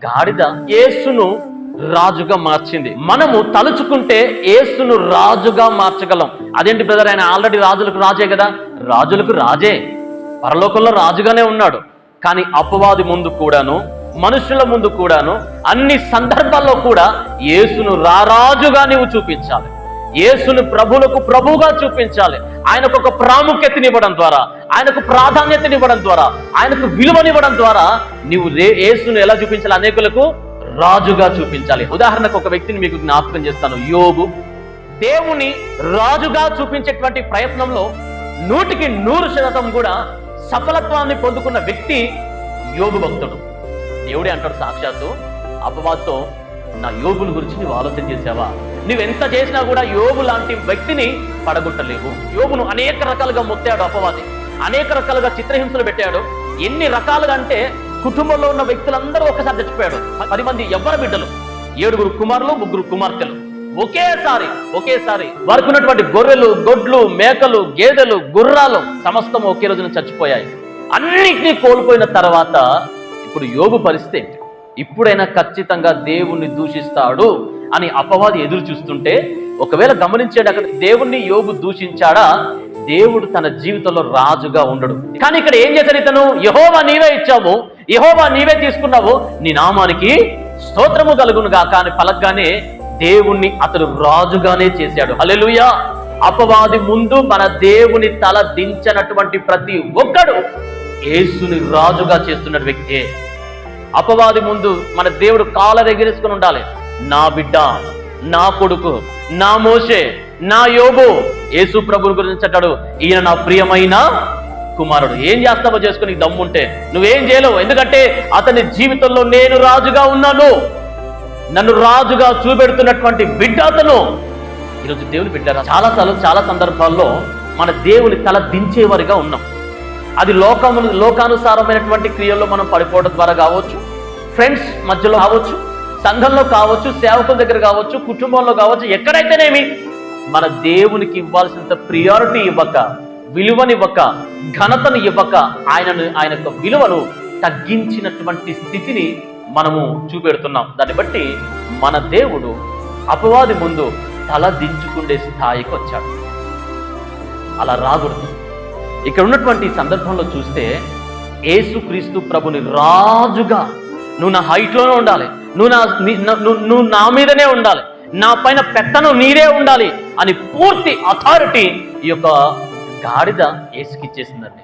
గాడిద యేసును రాజుగా మార్చింది. మనము తలుచుకుంటే యేసును రాజుగా మార్చగలం. అదేంటి బ్రదర్, ఆయన ఆల్రెడీ రాజులకు రాజే కదా? రాజులకు రాజే, పరలోకంలో రాజుగానే ఉన్నాడు. కానీ అపవాది ముందు కూడాను, మనుషుల ముందు కూడాను, అన్ని సందర్భాల్లో కూడా యేసును రారాజుగా నీవు చూపించాలి. యేసును ప్రభువులకు ప్రభువుగా చూపించాలి. ఆయనకు ఒక ప్రాముఖ్యతనివ్వడం ద్వారా, ఆయనకు ప్రాధాన్యతనివ్వడం ద్వారా, ఆయనకు విలువనివ్వడం ద్వారా నీవు యేసును ఎలా చూపించాలి? అనేకులకు రాజుగా చూపించాలి. ఉదాహరణకు ఒక వ్యక్తిని మీకు జ్ఞాపకం చేస్తాను. యోబు దేవుని రాజుగా చూపించేటువంటి ప్రయత్నంలో 100% కూడా సఫలత్వాన్ని పొందుకున్న వ్యక్తి యోబు భక్తుడు. దేవుడే అంటాడు సాక్షాత్తు అపవాదితో, నా యోబుని గురించి నువ్వు ఆలోచన చేసావా? నువ్వెంత చేసినా కూడా యోబు లాంటి వ్యక్తిని పడగొట్టలేవు. యోబును అనేక రకాలుగా మొత్తాడు అపవాది, అనేక రకాలుగా చిత్రహింసలు పెట్టాడు. ఎన్ని రకాలుగా అంటే కుటుంబంలో ఉన్న వ్యక్తులందరూ ఒకసారి చచ్చిపోయాడు. 10 మంది ఎవ్వర బిడ్డలు, 7 కుమారులు, 3 కుమార్తెలు ఒకేసారి వారికి ఉన్నటువంటి గొర్రెలు, గొడ్లు, మేకలు, గేదెలు, గుర్రాలు సమస్తం ఒకే రోజున చచ్చిపోయాయి. అన్నిటినీ కోల్పోయిన తర్వాత ఇప్పుడు యోబు పరిస్థితి, ఇప్పుడైనా ఖచ్చితంగా దేవుణ్ణి దూషిస్తాడు అని అపవాది ఎదురు చూస్తుంటే, ఒకవేళ గమనించాడు అక్కడ దేవుణ్ణి యోబు దూషించాడా? దేవుడు తన జీవితంలో రాజుగా ఉండడు. కానీ ఇక్కడ ఏం చేశాడు ఇతను? యెహోవా నీవే ఇచ్చావు, యెహోవా నీవే తీసుకున్నావు, నీ నామానికి స్తోత్రము కలుగును గాక అని పలకగానే దేవుణ్ణి అతడు రాజుగానే చేశాడు. హల్లెలూయా. అపవాది ముందు మన దేవుని తల దించినటువంటి ప్రతి ఒక్కడు యేసుని రాజుగా చేస్తున్న వ్యక్తే. అపవాది ముందు మన దేవుడు కాళ్ళ దగ్గరేసుకుని ఉండాలి. నా బిడ్డ, నా కొడుకు, నా మోషే, నా యోబు, యేసు ప్రభుని గురించి అంటాడు, ఈయన నా ప్రియమైన కుమారుడు. ఏం చేస్తావో చేసుకుని దమ్ముంటే నువ్వేం చేయలేవు. ఎందుకంటే అతని జీవితంలో నేను రాజుగా ఉన్నాను, నన్ను రాజుగా చూపెడుతున్నటువంటి బిడ్డ అతను. ఈరోజు దేవుని బిడ్డ చాలా సందర్భాల్లో మన దేవుని తల దించేవారిగా ఉన్నాం. అది లోకానుసారమైనటువంటి క్రియల్లో మనం పడిపోవడం ద్వారా కావచ్చు, ఫ్రెండ్స్ మధ్యలో కావచ్చు, సంఘంలో కావచ్చు, సేవకుల దగ్గర కావచ్చు, కుటుంబంలో కావచ్చు, ఎక్కడైతేనేమి మన దేవునికి ఇవ్వాల్సినంత ప్రియారిటీ ఇవ్వక, విలువనివ్వక, ఘనతను ఇవ్వక, ఆయన యొక్క విలువను తగ్గించినటువంటి స్థితిని మనము చూపెడుతున్నాం. దాన్ని బట్టి మన దేవుడు అపవాది ముందు తల దించుకునే స్థాయికి వచ్చాడు. అలా రాకూడదు. ఇక్కడ ఉన్నటువంటి సందర్భంలో చూస్తే యేసుక్రీస్తు ప్రభుని రాజుగా, నువ్వు నా హైట్లోనే ఉండాలి, నువ్వు నా మీదనే ఉండాలి, నా పైన పెత్తనం నీరే ఉండాలి అని పూర్తి అథారిటీ ఈ యొక్క గాడిద యేసుకిచ్చేసిందండి.